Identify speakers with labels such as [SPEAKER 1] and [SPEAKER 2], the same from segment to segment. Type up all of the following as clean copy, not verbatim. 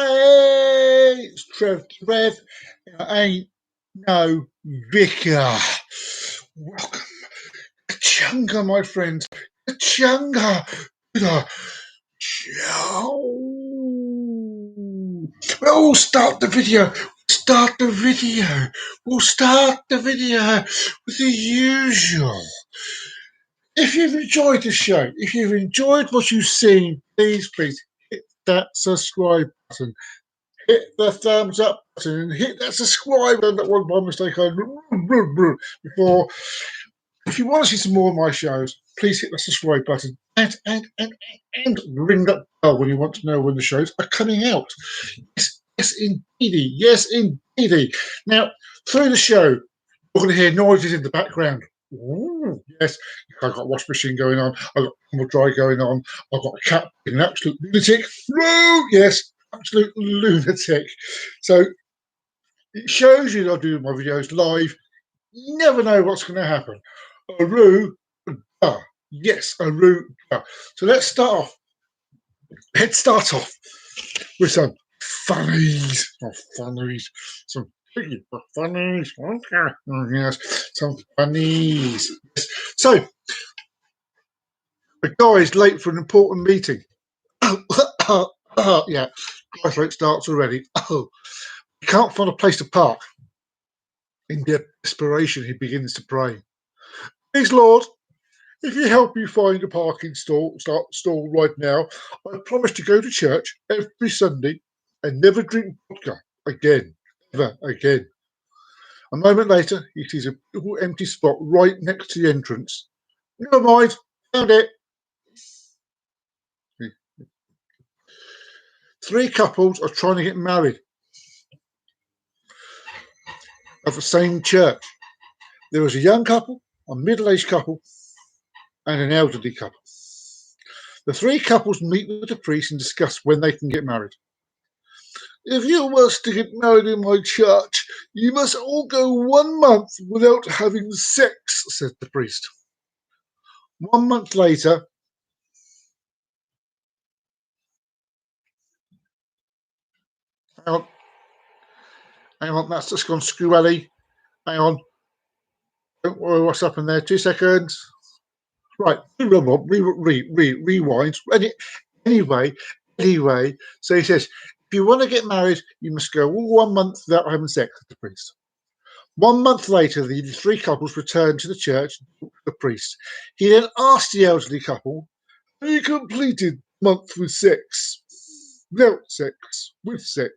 [SPEAKER 1] Hey, it's Trev. I ain't no vicar. Welcome, Chunga, my friends. Chunga to the show. We'll start the video. We'll start the video with the usual. If you've enjoyed the show, if you've enjoyed what you've seen, please hit that subscribe button. Hit the thumbs up button and hit that subscribe button. That was my mistake. Before, if you want to see some more of my shows, please hit the subscribe button and ring that bell when you want to know when the shows are coming out. Yes, indeedy. Yes, indeedy. Now, through the show, you're going to hear noises in the background. Ooh, yes, I've got a wash machine going on. I've got tumble dry going on. I've got a cat being an absolute lunatic. Woo, yes, absolute lunatic. So it shows you that I do my videos live. You never know what's going to happen. Yes, So let's start off. Let's start off with some funnies. Some funnies. Yes, some funnies. So a guy is late for an important meeting. Yeah, my throat starts already. He can't find a place to park. In desperation, he begins to pray. Please, Lord, if you help me find a parking stall right now, I promise to go to church every Sunday and never drink vodka again. Ever again. A moment later, he sees a little empty spot right next to the entrance. Never mind, found it. Three couples are trying to get married at the same church. There was a young couple, a middle-aged couple, and an elderly couple. The three couples meet with the priest and discuss when they can get married. If you wish to get married in my church, you must all go 1 month without having sex, said the priest. 1 month later, hang on, that's just gone squally. Hang on, don't worry what's up in there. 2 seconds. Right, rewind. Anyway, so he says, if you want to get married, you must go all 1 month without having sex with the priest. 1 month later, the three couples returned to the church and talked to the priest. He then asked the elderly couple, have you completed the month with sex? Without sex. With sex.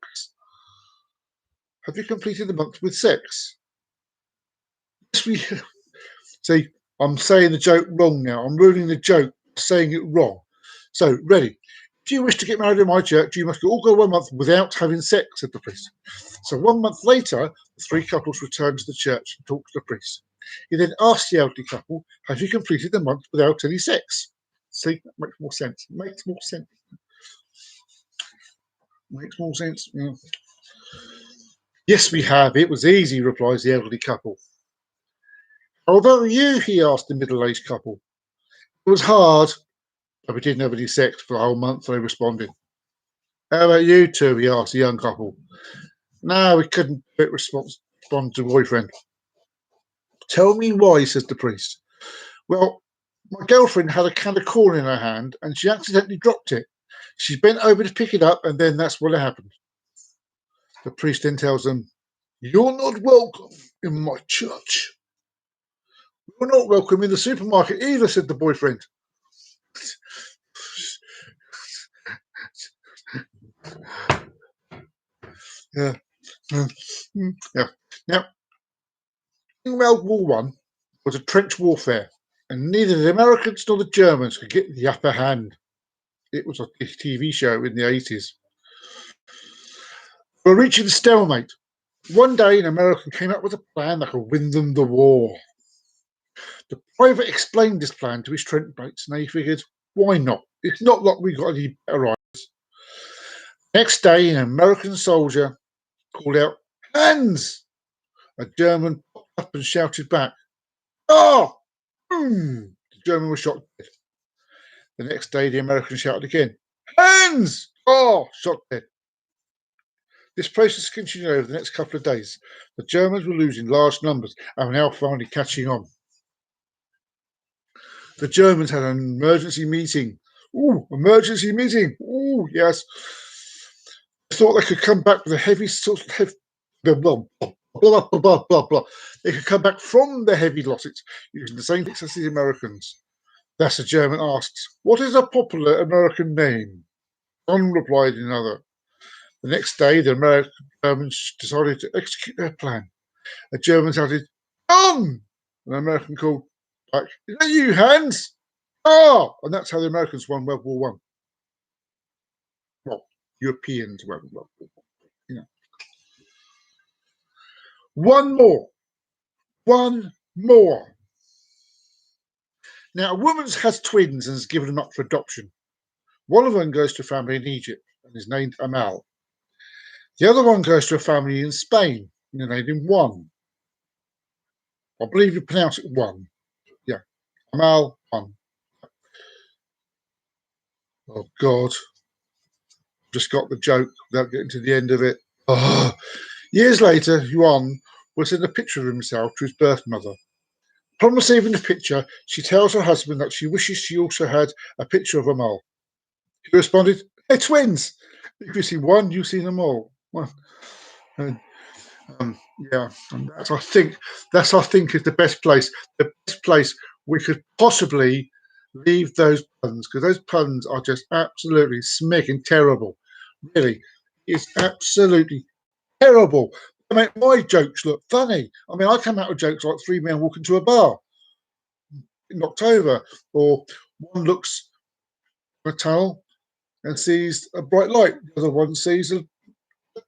[SPEAKER 1] Have you completed the month with sex? Yes, we see, I'm saying the joke wrong now. I'm ruining the joke, saying it wrong. So, ready. If you wish to get married in my church, you must all go 1 month without having sex, said the priest. So 1 month later, the three couples returned to the church and talked to the priest. He then asked the elderly couple, have you completed the month without any sex? See, that makes more sense. Makes more sense. Yeah. Yes, we have. It was easy, replies the elderly couple. How about you? He asked the middle-aged couple. It was hard, but we didn't have any sex for a whole month, they responded. How about you two? He asked the young couple. No, we couldn't do it, responded the boyfriend. Tell me why, says the priest. Well, my girlfriend had a can of corn in her hand and she accidentally dropped it. She bent over to pick it up and then that's what happened. The priest then tells them, you're not welcome in my church. You're not welcome in the supermarket either, said the boyfriend. Yeah. Now, in World War One was a trench warfare, and neither the Americans nor the Germans could get the upper hand. It was a TV show in the 80s. We're reaching stalemate. One day, an American came up with a plan that could win them the war. The private explained this plan to his trench mates, and they figured, why not? It's not like we got any better ideas. Next day, an American soldier called out, hands! A German popped up and shouted back, ah! The German was shot dead. The next day, the American shouted again, hands! Oh, shot dead. This process continued over the next couple of days. The Germans were losing large numbers and were now finally catching on. The Germans had an emergency meeting. Ooh, emergency meeting. Ooh, yes. Thought they could come back with a heavy sort of heavy, blah, blah, blah, blah, blah, blah, blah. They could come back from the heavy losses using the same things as the Americans. Thus the German asked, "What is a popular American name?" One replied another. The next day, the Germans decided to execute their plan. The Germans added, "Done!" An American called back, "Is that you, Hans?" "Ah!" And that's how the Americans won World War One. Well, Europeans won World War One. You know. One more. One more. Now, a woman has twins and has given them up for adoption. One of them goes to a family in Egypt and is named Amal. The other one goes to a family in Spain and is named him One. I believe you pronounce it One. Yeah, Amal One. Oh, God. Just got the joke without getting to the end of it. Oh. Years later, Yuan will send a picture of himself to his birth mother. Upon receiving the picture, she tells her husband that she wishes she also had a picture of Amal. He responded, "They're twins. If you see one, you see them all." Well, and, yeah, and that's I think is the best place. The best place we could possibly leave those puns, because those puns are just absolutely smicking terrible. Really, it's absolutely terrible. I mean, my jokes look funny. I mean, I come out with jokes like three men walk into a bar in October, or one looks at a tunnel and sees a bright light. The other one sees a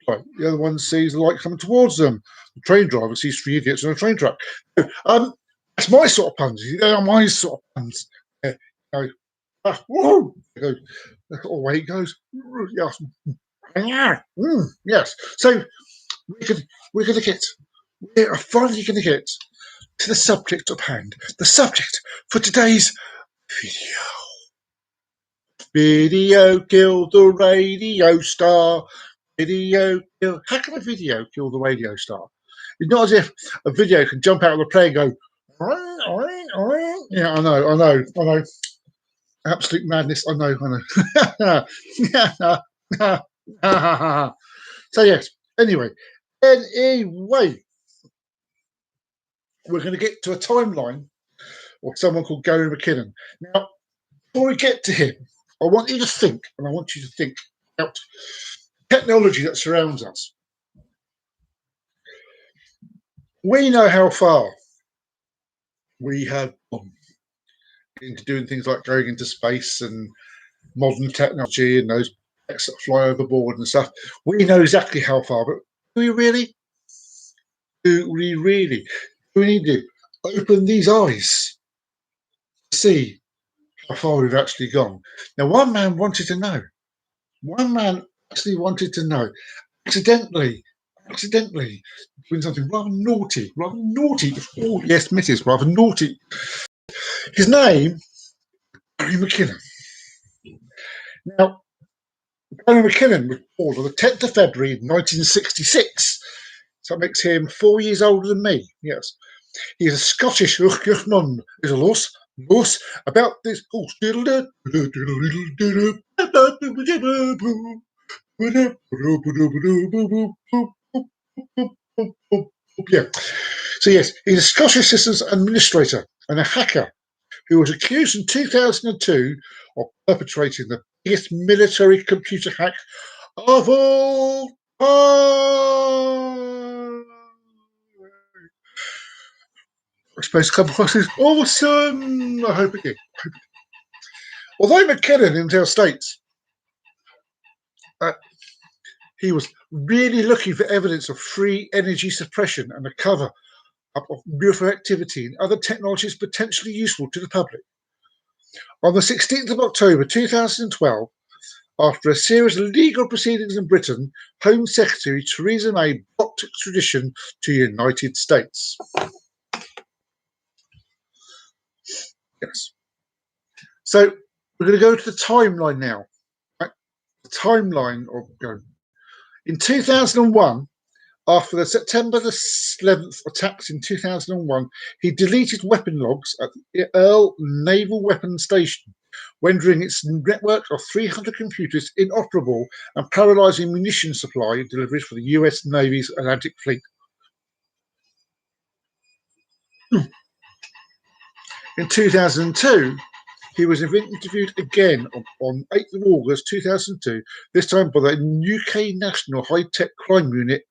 [SPEAKER 1] light. The other one sees the light coming towards them. The train driver sees three idiots on a train track. That's my sort of puns. They are my sort of puns. Whoa! Away it goes. Yes. Yes. So we're going to get. We are finally going to get to the subject of hand. The subject for today's video. Video killed the radio star. Video kill. How can a video kill the radio star? It's not as if a video can jump out of the plane and go. Yeah, I know. Absolute madness. I know. So yes. Anyway, we're going to get to a timeline of someone called Gary McKinnon. Now, before we get to him, I want you to think, and I want you to think about technology that surrounds us. We know how far we have gone into doing things like going into space and modern technology and those that fly overboard and stuff. We know exactly how far, but do we really? Do we really? Do we need to open these eyes to see how far we've actually gone? Now, one man wanted to know. One man actually wanted to know. Accidentally doing something rather naughty. Oh, yes, Mrs. Rather naughty. His name, Gary McKinnon. Now, Gary McKinnon was born on the 10th of February 1966. So that makes him 4 years older than me. Yes. He's a Scottish man. There's a loss about this horse. Yeah. So yes, he's a Scottish systems administrator and a hacker who was accused in 2002 of perpetrating the biggest military computer hack of all time. I suppose to come across as awesome. I hope it did. Although McKinnon himself states he was really looking for evidence of free energy suppression and the cover up of UFO activity and other technologies potentially useful to the public. On the 16th of October 2012, after a series of legal proceedings in Britain, Home Secretary Theresa May blocked extradition to the United States. Yes. So we're going to go to the timeline now. Right? The timeline of In 2001, after the September the 11th attacks in 2001, he deleted weapon logs at the Earl Naval Weapons Station, rendering its network of 300 computers inoperable and paralysing munition supply deliveries for the US Navy's Atlantic Fleet. In 2002, he was interviewed again on 8th of August 2002, this time by the UK National High-Tech Crime Unit.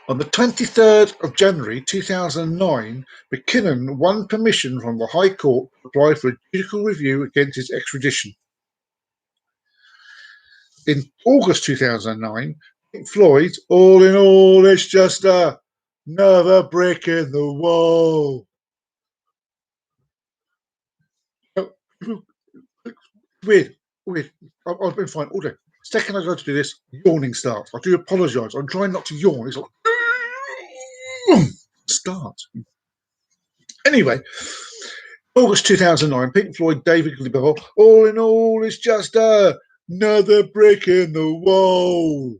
[SPEAKER 1] On the 23rd of January 2009, McKinnon won permission from the High Court to apply for a judicial review against his extradition. In August 2009, Pink Floyd, All in All, It's Just Another Brick in the Wall. Weird. I've been fine all day. Second I go to do this, yawning starts. I do apologise. I'm trying not to yawn. It's like starts. Anyway, August 2009, Pink Floyd, David Gilmour, All in All, It's Just Another Brick in the Wall.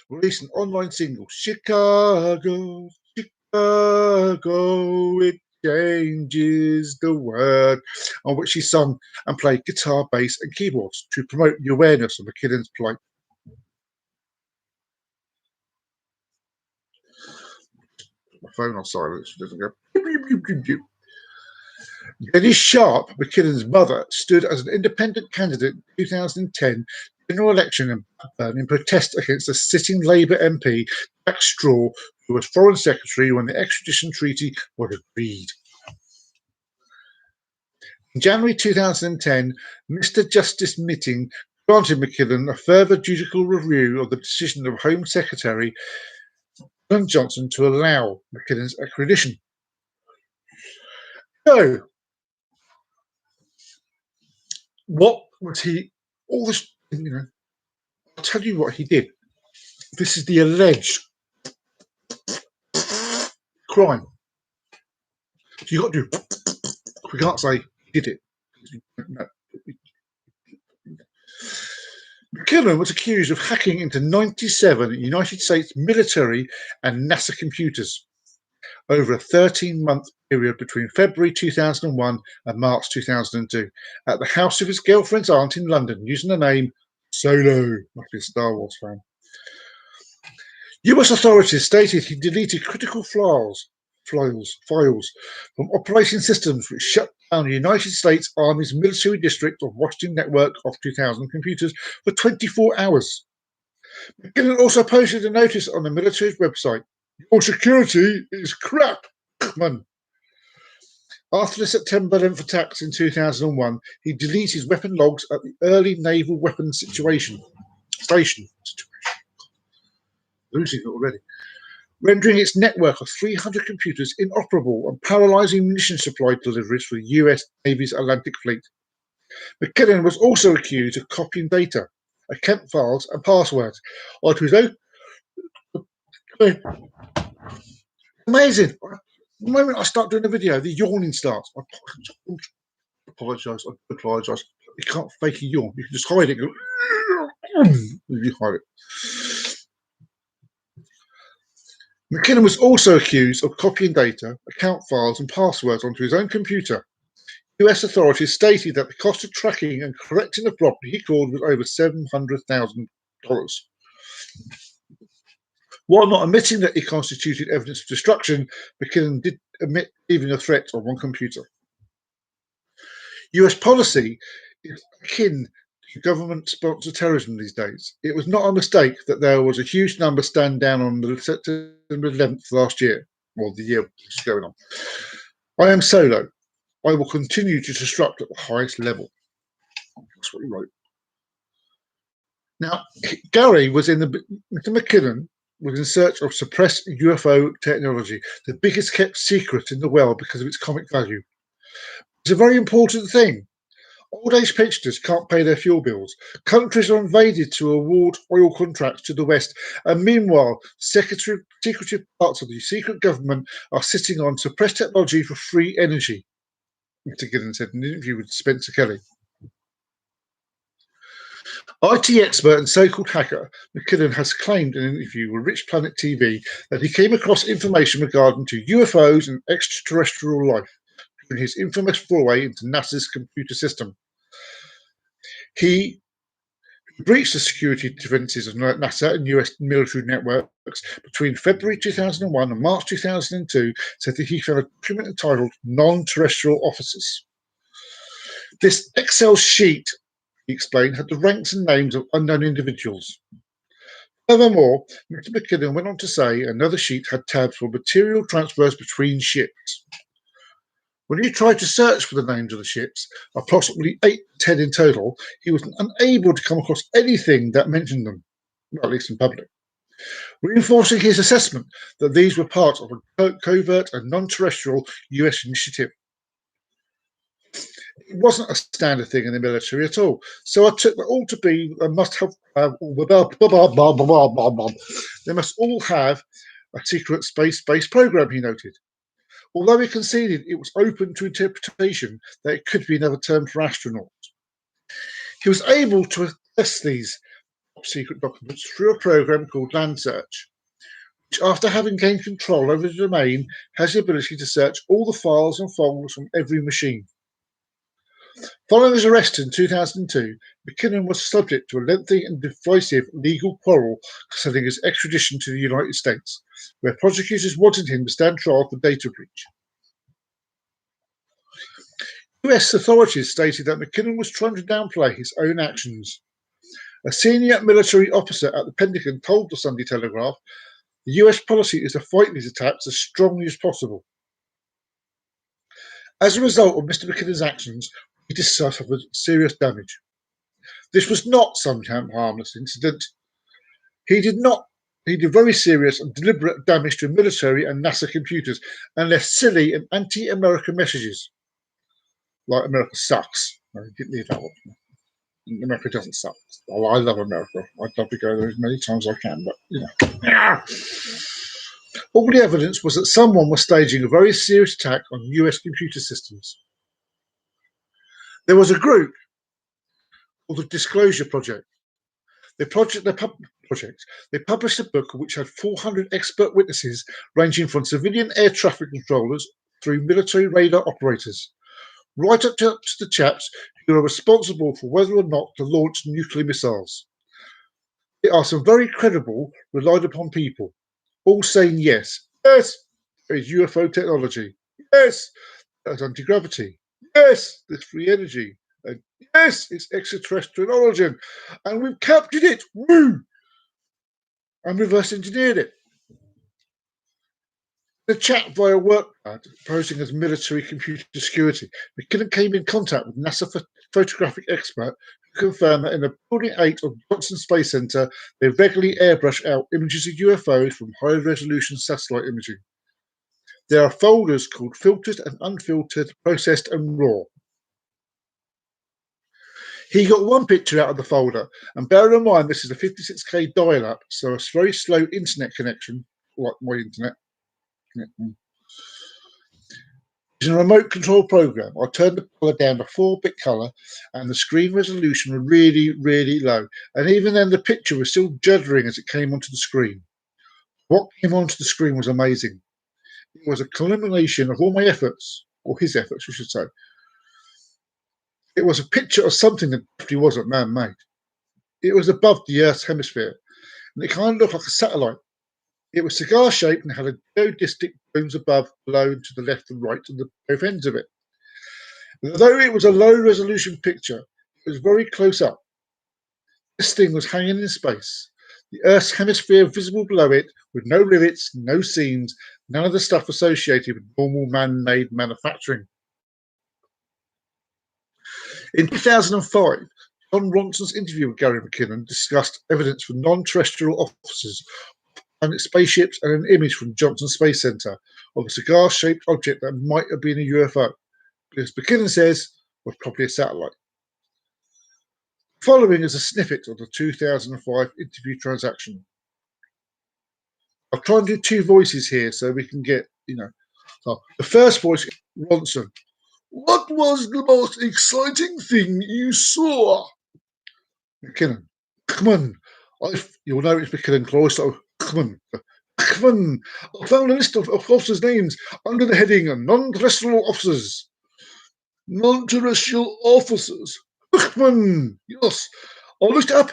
[SPEAKER 1] Released an online single, Chicago, Chicago, it changes the world, on which he sung and played guitar, bass and keyboards to promote the awareness of McKinnon's plight. My phone on silence, doesn't go. Dennis Sharp, McKinnon's mother, stood as an independent candidate in 2010 general election in Blackburn in protest against the sitting Labour MP Jack Straw, who was Foreign Secretary when the extradition treaty was agreed. In January 2010, Mr Justice Mitting granted McKinnon a further judicial review of the decision of Home Secretary Alan Johnson to allow McKinnon's extradition. So, what was he? All this, I'll tell you what he did. This is the alleged crime. So you got to do. We can't say he did it. No. McKinnon was accused of hacking into 97 United States military and NASA computers over a 13-month period between February 2001 and March 2002 at the house of his girlfriend's aunt in London using the name Solo, must be a Star Wars fan. US authorities stated he deleted critical files from operating systems which shut down the United States Army's military district of Washington network of 2,000 computers for 24 hours. McKinnon also posted a notice on the military's website. Your security is crap, man. After the September 11th attacks in 2001, he deleted his weapon logs at the Early Naval Weapons Station. Losing it already. Rendering its network of 300 computers inoperable and paralysing munition supply deliveries for the US Navy's Atlantic Fleet. McKinnon was also accused of copying data, account files and passwords onto his own. Amazing. The moment I start doing the video, the yawning starts. I apologise. You can't fake a yawn. You can just hide it. You hide it. McKinnon was also accused of copying data, account files and passwords onto his own computer. US authorities stated that the cost of tracking and correcting the property he called was over $700,000. While not admitting that it constituted evidence of destruction, McKinnon did admit leaving a threat on one computer. US policy is akin to government-sponsored terrorism these days. It was not a mistake that there was a huge number stand down on the September 11th last year, or the year which is going on. I am Solo. I will continue to disrupt at the highest level. That's what he wrote. Now, Gary was Mr. McKinnon was in search of suppressed UFO technology, the biggest kept secret in the world because of its comic value. It's a very important thing. Old age pensioners can't pay their fuel bills. Countries are invaded to award oil contracts to the West, and meanwhile, secretive parts of the secret government are sitting on suppressed technology for free energy. Mr. Gideon said in an interview with Spencer Kelly. IT expert and so-called hacker McKinnon has claimed in an interview with Rich Planet TV that he came across information regarding to UFOs and extraterrestrial life during his infamous foray into NASA's computer system. He breached the security defenses of NASA and US military networks between February 2001 and March 2002, said that he found a document entitled Non-Terrestrial Officers. This Excel sheet, he explained, had the ranks and names of unknown individuals. Furthermore, Mr. McKinnon went on to say another sheet had tabs for material transfers between ships. When he tried to search for the names of the ships, approximately 8 to 10 in total, he was unable to come across anything that mentioned them, well, at least in public, reinforcing his assessment that these were part of a covert and non-terrestrial US initiative. It wasn't a standard thing in the military at all, so I took that all to be a must-have. They must all have a secret space-based program, he noted. Although he conceded it was open to interpretation that it could be another term for astronauts. He was able to assess these top-secret documents through a program called Land Search, which, after having gained control over the domain, has the ability to search all the files and folders from every machine. Following his arrest in 2002, McKinnon was subject to a lengthy and divisive legal quarrel concerning his extradition to the United States, where prosecutors wanted him to stand trial for data breach. US authorities stated that McKinnon was trying to downplay his own actions. A senior military officer at the Pentagon told the Sunday Telegraph, "The US policy is to fight these attacks as strongly as possible." As a result of Mr. McKinnon's actions, he suffered serious damage. This was not some harmless incident. He did very serious and deliberate damage to military and NASA computers and left silly and anti-American messages. Like America sucks. No, he didn't leave that one. America doesn't suck. Oh, I love America. I'd love to go there as many times as I can, but you know. All the evidence was that someone was staging a very serious attack on US computer systems. There was a group called the Disclosure Project. They published a book which had 400 expert witnesses ranging from civilian air traffic controllers through military radar operators, right up to the chaps who are responsible for whether or not to launch nuclear missiles. There are some very credible, relied upon people, all saying yes, there is UFO technology, yes, there's anti-gravity, yes, there's free energy, and yes, it's extraterrestrial origin, and we've captured it, woo, and reverse engineered it. The chat via WorkPad, posing as military computer security, McKinnon came in contact with NASA photographic expert who confirmed that in the Building 8 of Johnson Space Center, they regularly airbrush out images of UFOs from high-resolution satellite imaging. There are folders called filtered and unfiltered, processed and raw. He got one picture out of the folder, and bear in mind this is a 56K dial-up, so a very slow internet connection, like my internet. Using a remote control program, I turned the colour down to 4-bit colour and the screen resolution was really, really low. And even then, the picture was still juddering as it came onto the screen. What came onto the screen was amazing. It was a culmination of all my efforts, or his efforts, we should say. It was a picture of something that definitely wasn't man-made. It was above the Earth's hemisphere, and it kind of looked like a satellite. It was cigar-shaped and had a geodesic domes above, below, and to the left and right, and both ends of it. And although it was a low-resolution picture, it was very close up. This thing was hanging in space, the Earth's hemisphere visible below it, with no rivets, no seams, none of the stuff associated with normal man-made manufacturing. In 2005, John Ronson's interview with Gary McKinnon discussed evidence for non-terrestrial officers and spaceships and an image from Johnson Space Center of a cigar-shaped object that might have been a UFO, because McKinnon says was probably a satellite. Following is a snippet of the 2005 interview transaction. I'll try and do 2 voices here so we can get, So the first voice is Ronson. What was the most exciting thing you saw? McKinnon. McKinnon. You'll know it's McKinnon, Chloe, so McKinnon. McKinnon. I found a list of officers' names under the heading Non-Terrestrial Officers. Non-terrestrial officers. Uchtman. Yes. I looked up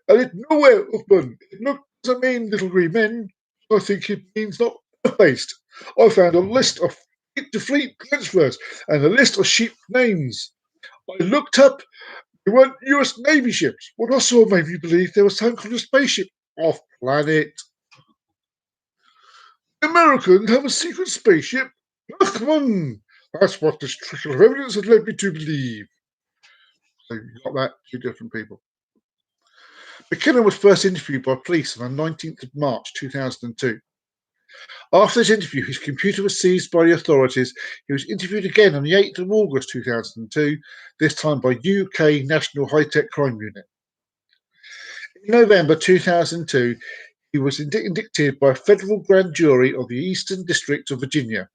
[SPEAKER 1] and it nowhere, Uchtman. It doesn't mean little green men. I think it means not based. I found a list of fleet to fleet transfers and a list of ship names. I looked up, they weren't US Navy ships. What I saw made me believe there was some kind of spaceship off planet. The Americans have a secret spaceship. Uchtman. That's what this trickle of evidence has led me to believe. So you got that, two different people. McKinnon was first interviewed by police on the 19th of March 2002. After this interview, his computer was seized by the authorities. He was interviewed again on the 8th of August 2002, this time by UK National High-Tech Crime Unit. In November 2002, he was indicted by a federal grand jury of the Eastern District of Virginia.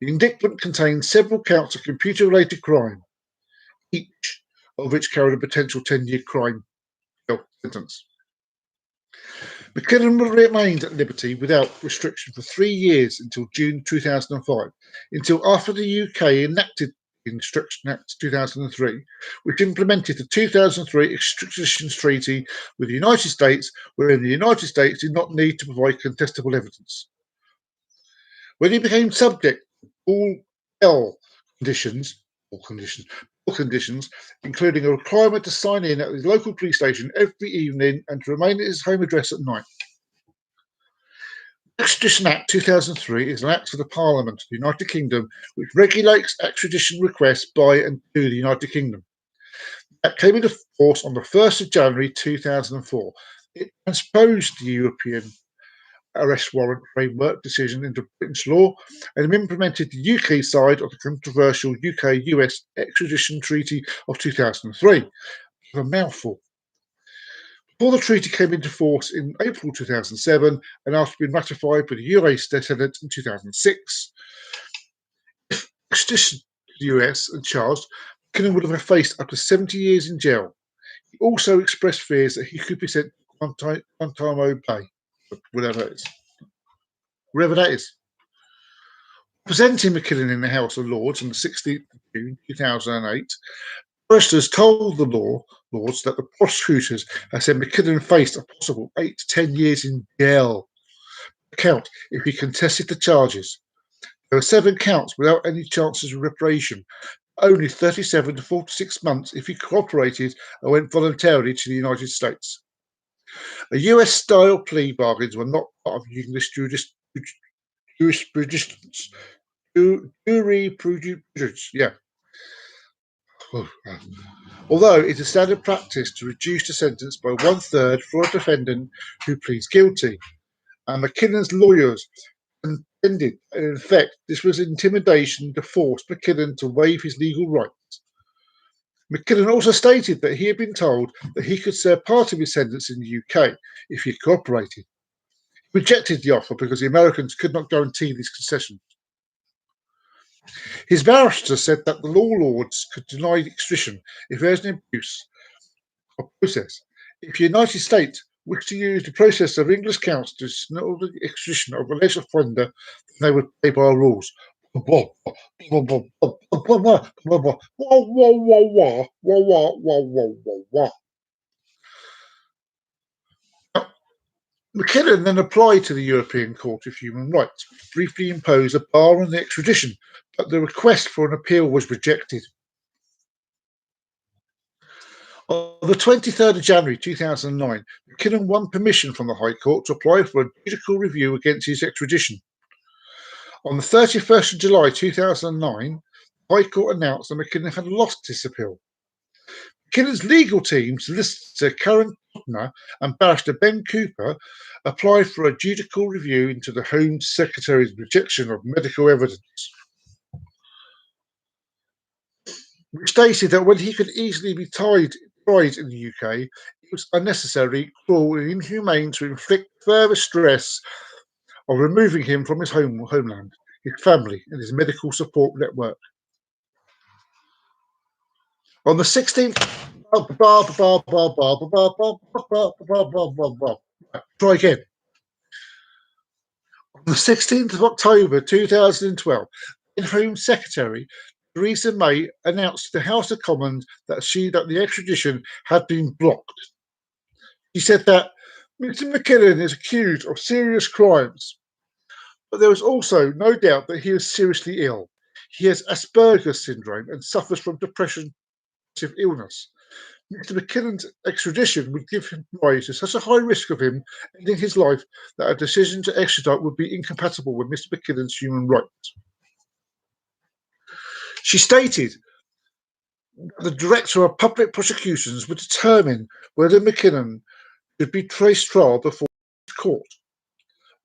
[SPEAKER 1] The indictment contained several counts of computer-related crime, each of which carried a potential 10-year crime sentence. McKinnon remained at liberty without restriction for 3 years until June 2005, until after the UK enacted the Extradition Act 2003, which implemented the 2003 Extradition Treaty with the United States, wherein the United States did not need to provide contestable evidence. When he became subject to all L conditions, including a requirement to sign in at his local police station every evening and to remain at his home address at night. The Extradition Act 2003 is an act of the Parliament of the United Kingdom which regulates extradition requests by and to the United Kingdom. That came into force on the 1st of January 2004. It transposed the European arrest warrant framework decision into British law and implemented the UK side of the controversial UK-US extradition treaty of 2003. A mouthful. Before the treaty came into force in April 2007 and after being ratified by the US Senate in 2006, if extradition to the US and charged, McKinnon would have faced up to 70 years in jail. He also expressed fears that he could be sent to Guantanamo Bay, whatever that is. Wherever that is. Presenting McKinnon in the House of Lords on the 16th of June 2008, barristers told the Lords that the prosecutors had said McKinnon faced a possible 8 to 10 years in jail count if he contested the charges. There were 7 counts without any chances of reparation, only 37 to 46 months if he cooperated and went voluntarily to the United States. A US-style plea bargains were not part of English jurisprudence. Yeah. Although it is standard practice to reduce the sentence by 1/3 for a defendant who pleads guilty, and McKinnon's lawyers contended that in effect this was intimidation to force McKinnon to waive his legal rights. McKinnon also stated that he had been told that he could serve part of his sentence in the UK if he cooperated. He rejected the offer because the Americans could not guarantee these concessions. His barrister said that the law lords could deny extradition if there is an abuse of process. If the United States wished to use the process of English counts to snuggle the extradition of alleged offender, they would play by our rules. McKinnon then applied to the European Court of Human Rights, which briefly imposed a bar on the extradition, but the request for an appeal was rejected. On the 23rd of January 2009, McKinnon won permission from the High Court to apply for a judicial review against his extradition. On the 31st of July 2009, the High Court announced that McKinnon had lost his appeal. McKinnon's legal team, solicitor Karen Totner and barrister Ben Cooper, applied for a judicial review into the Home Secretary's rejection of medical evidence, which stated that when he could easily be tried in the UK, it was unnecessary, cruel, and inhumane to inflict further stress of removing him from his homeland, his family, and his medical support network. On the 16th Try again. On the 16th of October 2012, the Home Secretary Theresa May announced to the House of Commons that the extradition had been blocked. She said that Mr. McKinnon is accused of serious crimes, but there is also no doubt that he is seriously ill. He has Asperger's syndrome and suffers from depression illness. Mr. McKinnon's extradition would give him rise to such a high risk of him ending his life that a decision to extradite would be incompatible with Mr. McKinnon's human rights. She stated that the Director of Public Prosecutions would determine whether McKinnon should be traced trial before court.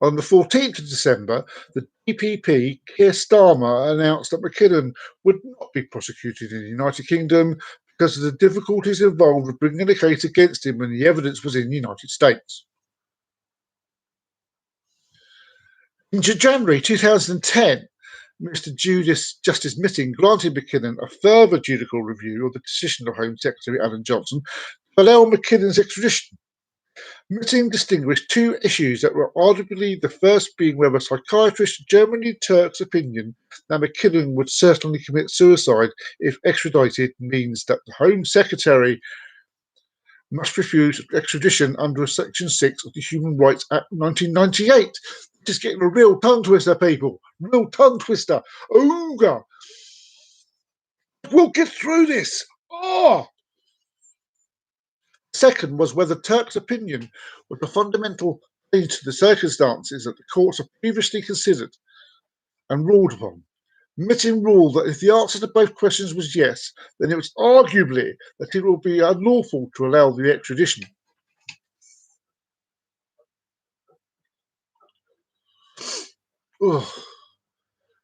[SPEAKER 1] On the 14th of December, the DPP, Keir Starmer, announced that McKinnon would not be prosecuted in the United Kingdom because of the difficulties involved with bringing a case against him when the evidence was in the United States. In January 2010, Mr. Justice Mitting granted McKinnon a further judicial review of the decision of Home Secretary Alan Johnson to allow McKinnon's extradition. Mitting distinguished two issues that were arguably the first being whether psychiatrist Germany Turk's opinion that McKinnon would certainly commit suicide if extradited means that the Home Secretary must refuse extradition under Section 6 of the Human Rights Act 1998. This is getting a real tongue twister, people. Real tongue twister. Ooga. We'll get through this. Oh! Second was whether Turk's opinion was a fundamental change to the circumstances that the courts have previously considered and ruled upon. Mitting ruled that if the answer to both questions was yes, then it was arguably that it would be unlawful to allow the extradition. Oh,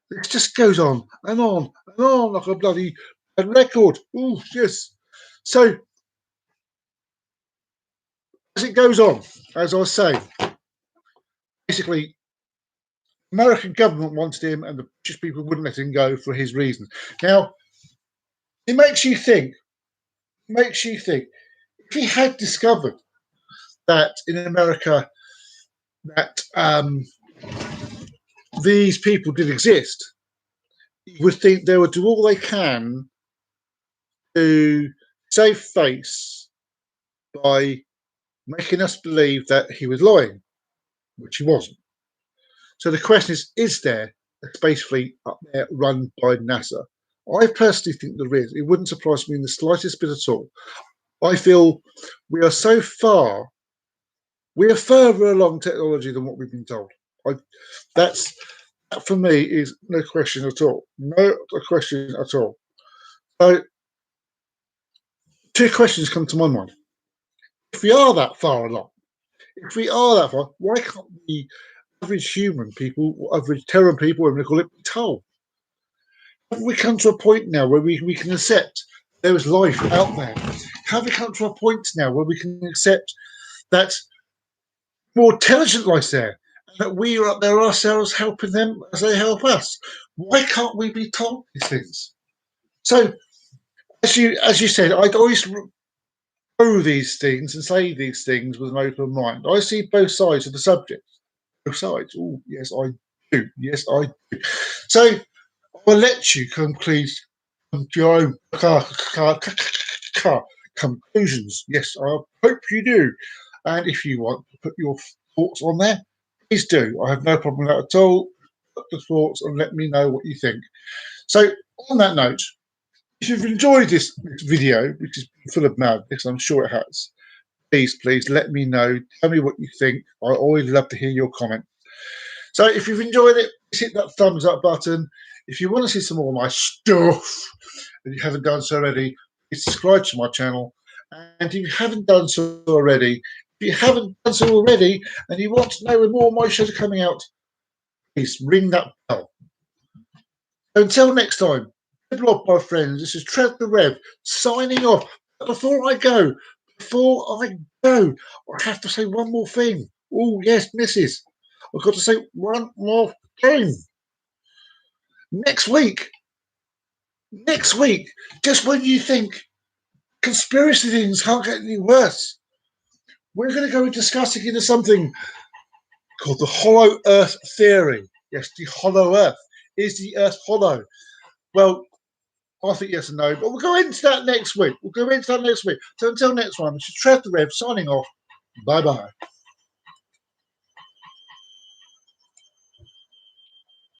[SPEAKER 1] it just goes on and on and on like a bloody record. Oh, yes. So, as it goes on, as I say, basically, American government wanted him and the British people wouldn't let him go for his reasons. Now, it makes you think, if he had discovered that in America that these people did exist, you would think they would do all they can to save face by making us believe that he was lying, which he wasn't. So the question is there a space fleet up there run by NASA? I personally think there is. It wouldn't surprise me in the slightest bit at all. I feel we are so far, we are further along technology than what we've been told. That for me is no question at all. No question at all. So two questions come to my mind. If we are that far along, why can't we average human people, or average Terran people, whatever they call it, be told? Have we come to a point now where we can accept there is life out there? Have we come to a point now where we can accept that more intelligent life there, and that we are up there ourselves helping them as they help us? Why can't we be told these things? So, as you said, I'd always know these things and say these things with an open mind. I see both sides of the subject. Both sides. Oh, yes, I do. Yes, I do. So I'll let you come to your own conclusions. Yes, I hope you do. And if you want to put your thoughts on there, please do. I have no problem with that at all. Put the thoughts and let me know what you think. So on that note, if you've enjoyed this video, which is full of madness, I'm sure it has, please let me know. Tell me what you think. I always love to hear your comments. So if you've enjoyed it, hit that thumbs up button. If you want to see some more of my stuff, and you haven't done so already, please subscribe to my channel. And if you haven't done so already, and you want to know when more of my shows are coming out, please ring that bell. Until next time, good luck, my friends. This is Trev the Rev signing off. But before I go, I have to say one more thing. Oh, yes, missus. I've got to say one more thing. Next week, just when you think Conspiracy things can't get any worse. We're going to go discussing into something called the hollow earth theory. Yes, the hollow earth. Is the earth hollow? Well, I think yes and no, but we'll go into that next week. So until next one, this is Trev the Rev signing off. Bye bye.